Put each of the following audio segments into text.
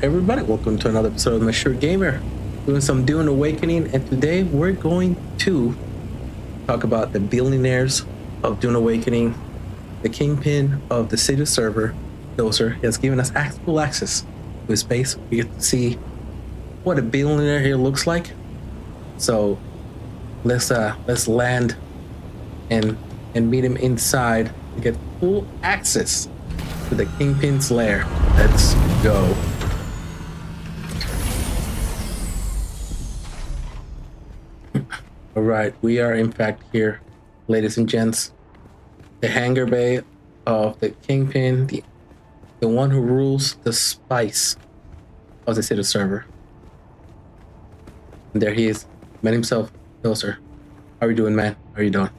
everybody, welcome to another episode of Mature Gamer. Doing some Dune Awakening, and today we're going to talk about the billionaires of Dune Awakening, the kingpin of the Cetus server, DOZER. He has given us full access to his base. We get to see what a billionaire here looks like. So let's land and meet him inside to get full access to the kingpin's lair. Let's go. All right, we are in fact here, ladies and gents. The hangar bay of the kingpin, the one who rules the SPiCE of the Cetus server. And there he is, man himself, DOZER. How are you doing, man? How are you doing?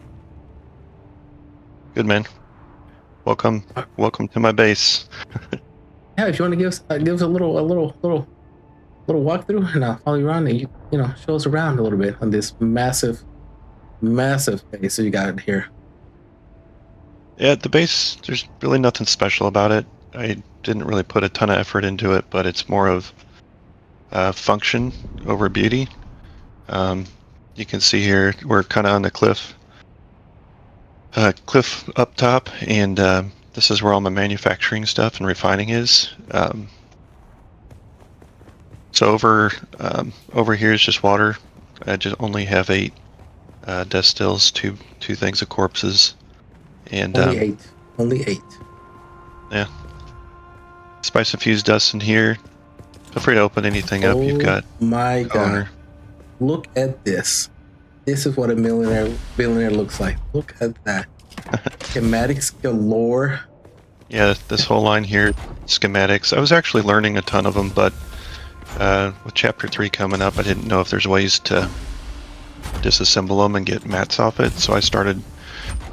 Good, man. Welcome to my base. Yeah, if you want to give us a little walkthrough, and I'll follow you around, and you show us around a little bit on this massive base that you got here. Yeah, the base, there's really nothing special about it. I didn't really put a ton of effort into it, but it's more of function over beauty. You can see here we're kind of on the cliff up top, and this is where all my manufacturing stuff and refining is. So over here is just water. I just only have 8 death stills, two things of corpses, and only eight. Yeah. SPiCE infused dust in here. Feel free to open anything up. You've got my God. Owner. Look at this. This is what a billionaire looks like. Look at that. Schematics galore. Yeah, this whole line here, schematics. I was actually learning a ton of them, but with Chapter 3 coming up, I didn't know if there's ways to disassemble them and get mats off it, so I started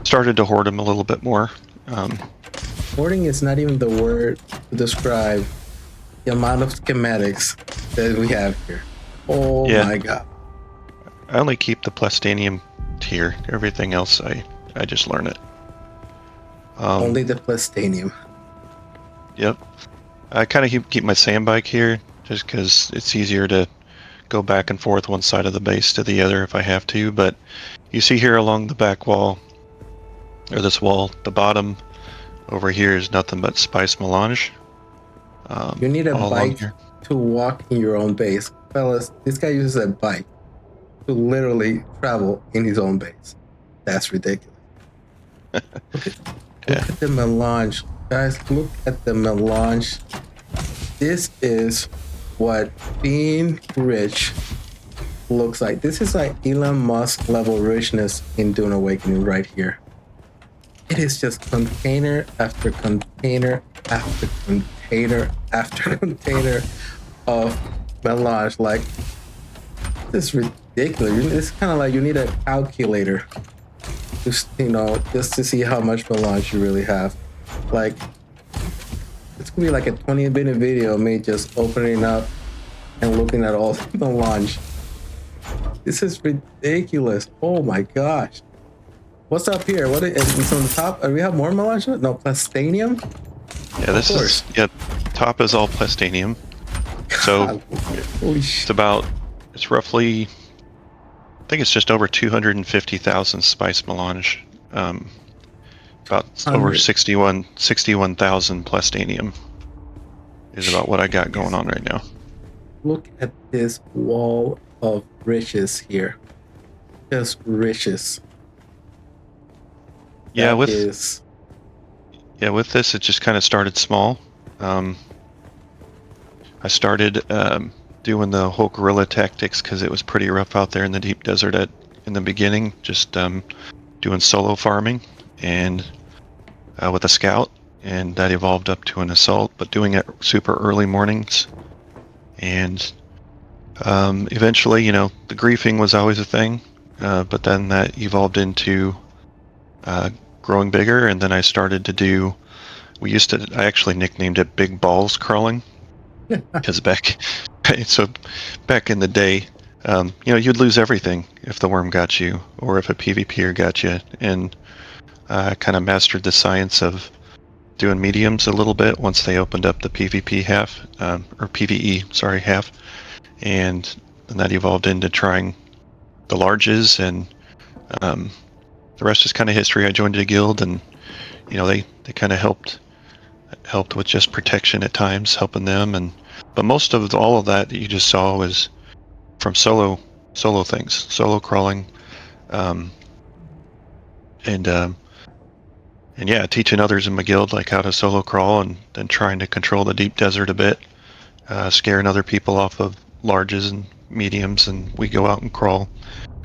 to hoard them a little bit more. Hoarding is not even the word to describe the amount of schematics that we have here. Oh yeah. My God. I only keep the plastinium tier. Everything else, I just learn it. Only the plastinium. Yep. I kind of keep my sand bike here, just because it's easier to go back and forth one side of the base to the other if I have to. But you see here along the back wall, or this wall, the bottom over here is nothing but SPiCE melange. You need a bike to walk in your own base. Fellas, this guy uses a bike to literally travel in his own base. That's ridiculous. Look at the melange. Guys, look at the melange. This is what being rich looks like. This is like Elon Musk level richness in Dune Awakening right here. It is just container after container after container after container of melange. Like, this is ridiculous. It's kind of like you need a calculator just to see how much melange you really have. Like, it's gonna be like a 20-minute video of me just opening up and looking at all the melange. This is ridiculous. Oh my gosh. What's up here? What is on the top? Do we have more melange? No, plastinium? Yeah, this is, top is all plastinium. So it's roughly, I think it's just over 250,000 SPiCE melange. About over 61,000 plastinium is about what I got going on right now. Look at this wall of riches here. Just riches. Yeah, with this it just kind of started small. I started doing the whole guerrilla tactics because it was pretty rough out there in the deep desert in the beginning, just doing solo farming and with a scout, and that evolved up to an assault, but doing it super early mornings. And eventually, the griefing was always a thing, but then that evolved into growing bigger, and then I started to do, I actually nicknamed it Big Balls Crawling, because back in the day, you'd lose everything if the worm got you, or if a PvPer got you, and I kind of mastered the science of doing mediums a little bit once they opened up the PvP half, or PvE, sorry, half, and then that evolved into trying the larges, and the rest is kind of history. I joined a guild, and they kind of helped with just protection at times, helping them, but most of all of that you just saw was from solo things, solo crawling, and yeah, teaching others in my guild like how to solo crawl, and then trying to control the deep desert a bit, scaring other people off of larges and mediums, and we go out and crawl.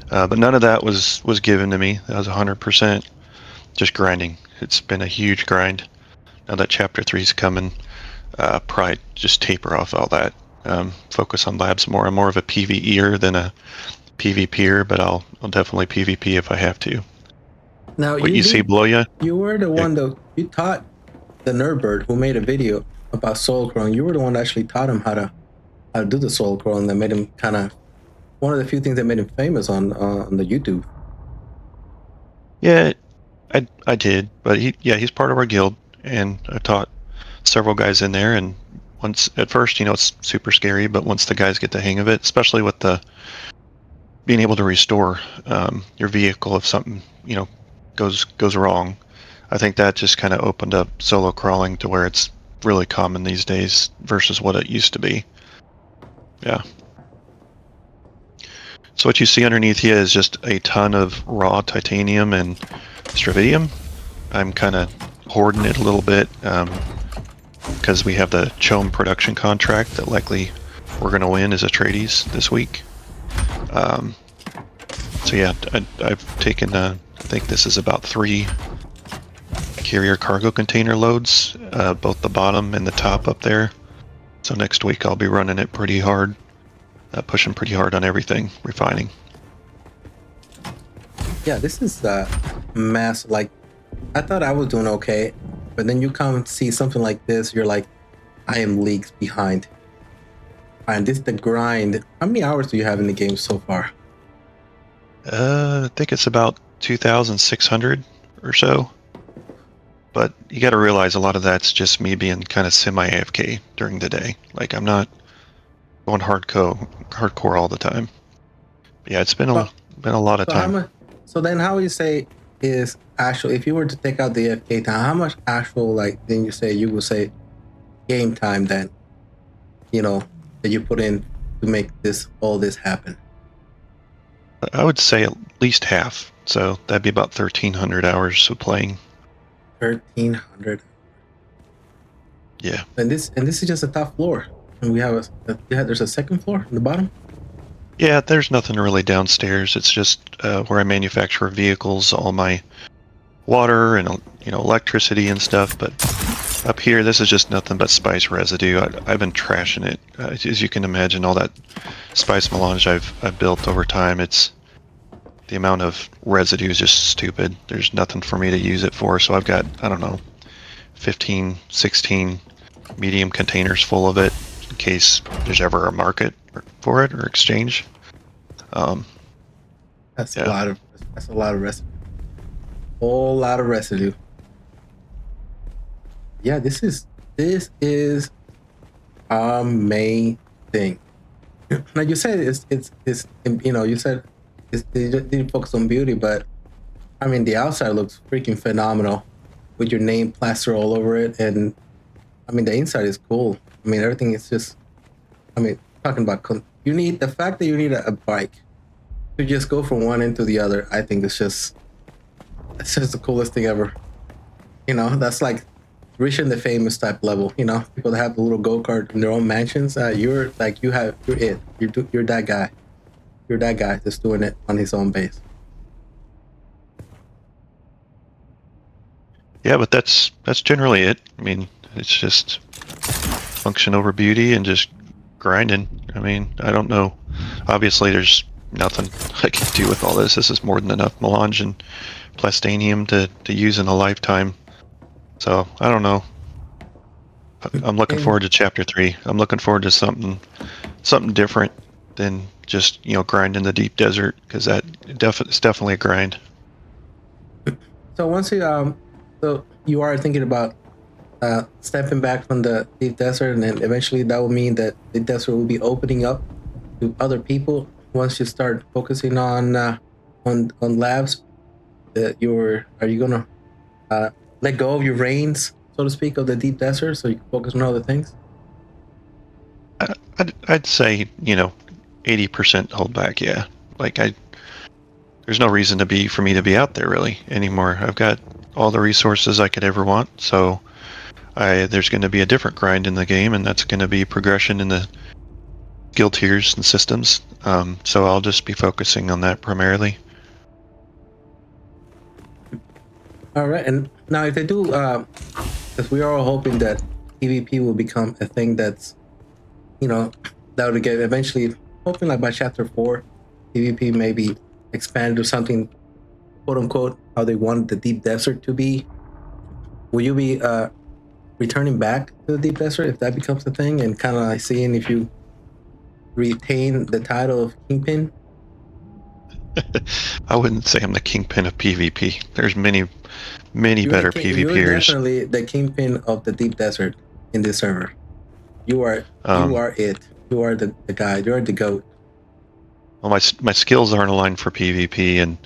But none of that was given to me. That was 100% just grinding. It's been a huge grind. Now that Chapter 3 is coming, probably just taper off all that. Focus on labs more. I'm more of a PvEer than a PvPer, but I'll definitely PvP if I have to. Now, what you see blow you? You were the one that you taught the Nerdbird who made a video about solo crawling. You were the one that actually taught him how to do the solo crawling. That made him kind of one of the few things that made him famous on the YouTube. Yeah, I did, but he's part of our guild, and I taught several guys in there. And once at first, it's super scary, but once the guys get the hang of it, especially with the being able to restore your vehicle if something goes wrong, I think that just kind of opened up solo crawling to where it's really common these days versus what it used to be. Yeah. So what you see underneath here is just a ton of raw titanium and stravidium. I'm kind of hoarding it a little bit because we have the Chome production contract that likely we're going to win as a tradies this week. So yeah, I've taken, I think this is about 3 carrier cargo container loads, both the bottom and the top up there. So next week I'll be running it pretty hard, pushing pretty hard on everything, refining. Yeah, this is mass. Like, I thought I was doing okay, but then you come see something like this, you're like, I am leagues behind. And this is the grind. How many hours do you have in the game so far? I think it's about 2,600 or so. But you got to realize a lot of that's just me being kind of semi-AFK during the day. Like, I'm not going hardcore all the time. But yeah, it's been a lot of time. So then how would you say is actual, if you were to take out the AFK time, how much actual, like, then you would say game time then, that you put in to make all this happen? I would say at least half. So that'd be about 1,300 hours of playing. 1,300. Yeah. And this is just a top floor, and we have there's a second floor in the bottom. Yeah, there's nothing really downstairs. It's just where I manufacture vehicles, all my water and electricity and stuff. But up here, this is just nothing but SPiCE residue. I've been trashing it, as you can imagine. All that SPiCE melange I've built over time. It's the amount of residue is just stupid. There's nothing for me to use it for. So I've got, I don't know, 15, 16 medium containers full of it in case there's ever a market for it or exchange. That's a lot of residue. Whole lot of residue. Yeah, this is amazing. Now you said it's you said they didn't focus on beauty, but I mean the outside looks freaking phenomenal with your name plastered all over it, and I mean the inside is cool. I mean everything is just, I mean, talking about the fact that you need a bike to just go from one end to the other. I think it's just the coolest thing ever. That's like reaching the famous type level. People that have the little go-kart in their own mansions. You're that guy. You're that guy that's doing it on his own base. Yeah, but that's generally it. I mean, it's just function over beauty and just grinding. I mean, I don't know. Obviously, there's nothing I can do with all this. This is more than enough melange and plastanium to use in a lifetime. So I don't know. I'm looking forward to Chapter 3. I'm looking forward to something different than just grinding the deep desert, because it's definitely a grind. So once you are thinking about stepping back from the deep desert, and then eventually that will mean that the desert will be opening up to other people once you start focusing on labs. That are you gonna let go of your reins, so to speak, of the deep desert, so you can focus on other things? I'd say 80% hold back. Yeah, like there's no reason for me to be out there really anymore. I've got all the resources I could ever want, so there's going to be a different grind in the game, and that's going to be progression in the skill tiers and systems. So I'll just be focusing on that primarily. All right, and now if they do, because we are all hoping that PvP will become a thing that's, that would get eventually, hoping like by chapter 4, PvP maybe expand to something, quote unquote, how they want the deep desert to be. Will you be returning back to the deep desert if that becomes a thing, and kind of like seeing if you retain the title of Kingpin? I wouldn't say I'm the kingpin of PvP. There's many better You're PvPers. definitely the Kingpin of the deep desert in this server. You are it. You are the guy. You are the goat. Well, my skills aren't aligned for PvP, and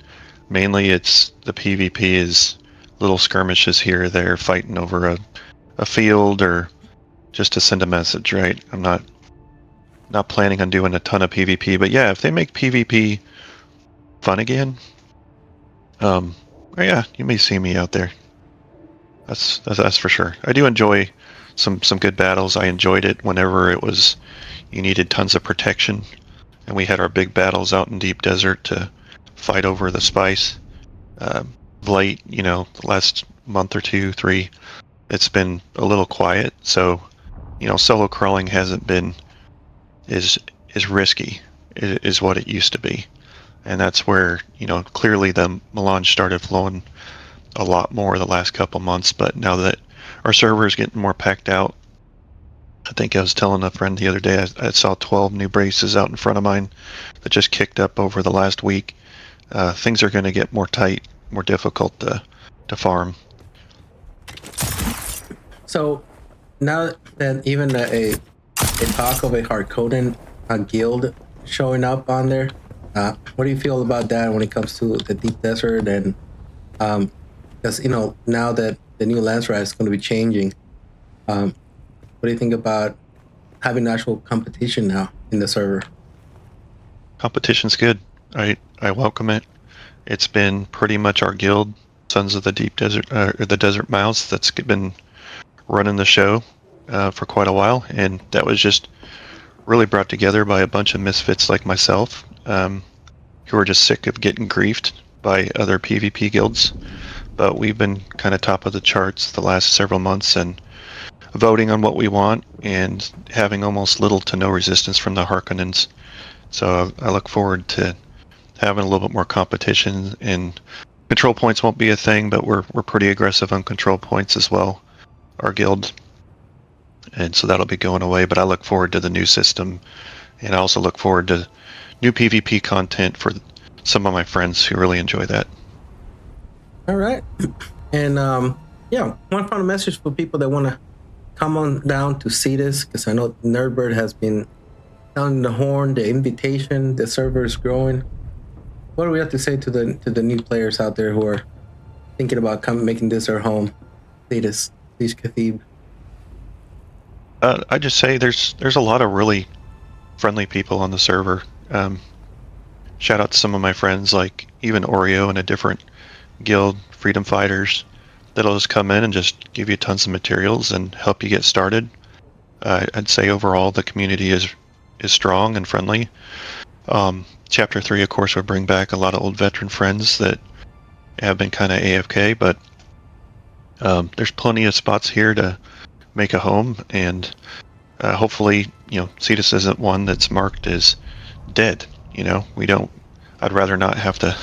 mainly it's the PvP is little skirmishes here or there, fighting over a field or just to send a message, right? I'm not planning on doing a ton of PvP, but yeah, if they make PvP fun again, yeah, you may see me out there. That's for sure. I do enjoy some good battles. I enjoyed it whenever you needed tons of protection, and we had our big battles out in deep desert to fight over the SPiCE. Late, the last month or 2, 3, it's been a little quiet. So, solo crawling hasn't been is risky, is what it used to be, and that's where clearly the melange started flowing a lot more the last couple months. But now that our server is getting more packed out, I think I was telling a friend the other day I saw 12 new braces out in front of mine that just kicked up over the last week. Things are going to get more tight, more difficult to farm. So now that even a talk of a hard-coding guild showing up on there, what do you feel about that when it comes to the deep desert? And because now that the new lance ride is going to be changing, what do you think about having actual competition now in the server? Competition's good. I welcome it. It's been pretty much our guild, Sons of the Deep Desert, or the Desert Mouse, that's been running the show for quite a while, and that was just really brought together by a bunch of misfits like myself, who are just sick of getting griefed by other PvP guilds. But we've been kind of top of the charts the last several months and voting on what we want and having almost little to no resistance from the Harkonnens. So I look forward to having a little bit more competition, and control points won't be a thing, but we're pretty aggressive on control points as well, our guild. And so that'll be going away, but I look forward to the new system, and I also look forward to new PvP content for some of my friends who really enjoy that. All right. And one final message for people that want to come on down to Cetus, because I know Nerdbird has been sounding the horn, the invitation, the server is growing. What do we have to say to the new players out there who are thinking about making this their home, Cetus Cathedral? I just say there's a lot of really friendly people on the server. Shout out to some of my friends, like even Oreo in a different guild, Freedom Fighters, that'll just come in and just give you tons of materials and help you get started. I'd say overall the community is strong and friendly. Chapter 3, of course, will bring back a lot of old veteran friends that have been kind of AFK, but there's plenty of spots here to make a home, and hopefully, Cetus isn't one that's marked as dead. I'd rather not have to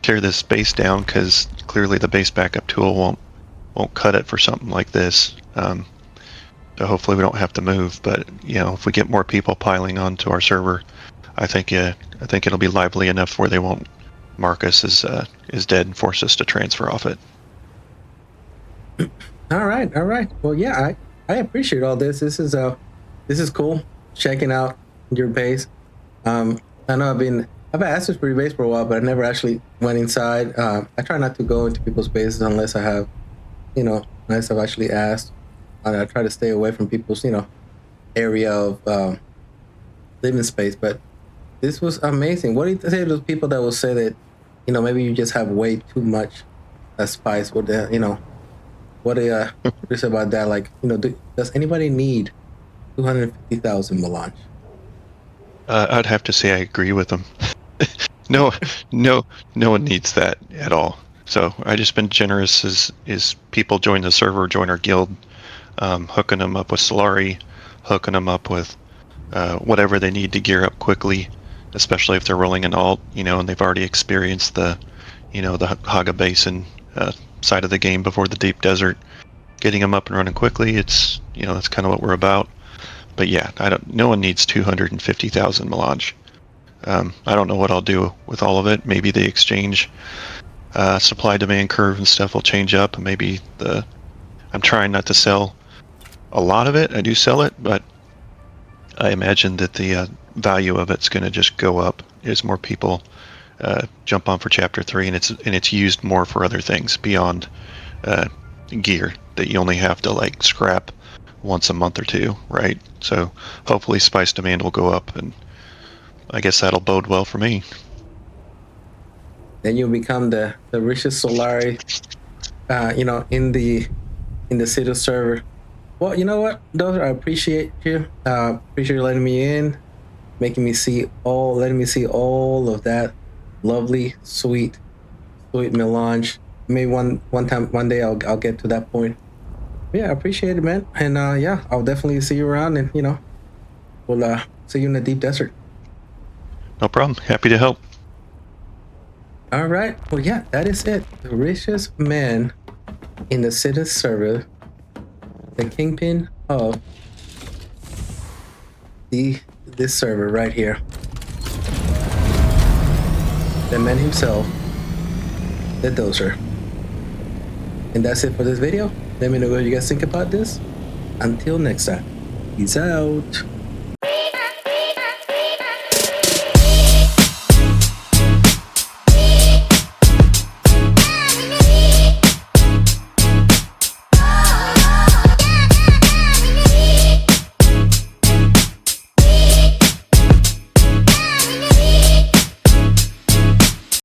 tear this base down, because clearly the base backup tool won't cut it for something like this. So hopefully we don't have to move, but if we get more people piling onto our server, I think it'll be lively enough where they won't mark us as dead and force us to transfer off it. All right, all right. Well, yeah, I appreciate all this. This is cool. Checking out your base. I know I've asked this for your base for a while, but I never actually went inside. I try not to go into people's bases unless I have, unless I've actually asked. I try to stay away from people's, area of living space. But this was amazing. What do you say to those people that will say that, maybe you just have way too much SPiCE? What what do you say about that? Like, does anybody need 250,000 melange? I'd have to say I agree with them. No, no one needs that at all. So I just been generous as people join the server, join our guild, hooking them up with Solari, hooking them up with whatever they need to gear up quickly, especially if they're rolling an alt, and they've already experienced the Haga Basin side of the game before the deep desert. Getting them up and running quickly, it's that's kind of what we're about. But yeah, no one needs 250,000 melange. I don't know what I'll do with all of it. Maybe the exchange supply demand curve and stuff will change up, and maybe I'm trying not to sell a lot of it. I do sell it, but I imagine that the value of it's going to just go up as more people jump on for Chapter 3, and it's used more for other things beyond gear that you only have to like scrap once a month or two, right? So hopefully SPiCE demand will go up, and I guess that'll bode well for me. Then you'll become the richest Solari, in the Cetus server. Well, you know what, Dozer, I appreciate you. Appreciate you letting me in, letting me see all of that lovely, sweet melange. Maybe one day I'll get to that point. Yeah, I appreciate it, man. And yeah, I'll definitely see you around, and we'll see you in the deep desert. No problem. Happy to help. All right. Well, yeah, that is it. The richest man in the Cetus server, the kingpin of this server right here, the man himself, the Dozer. And that's it for this video. Let me know what you guys think about this. Until next time, peace out.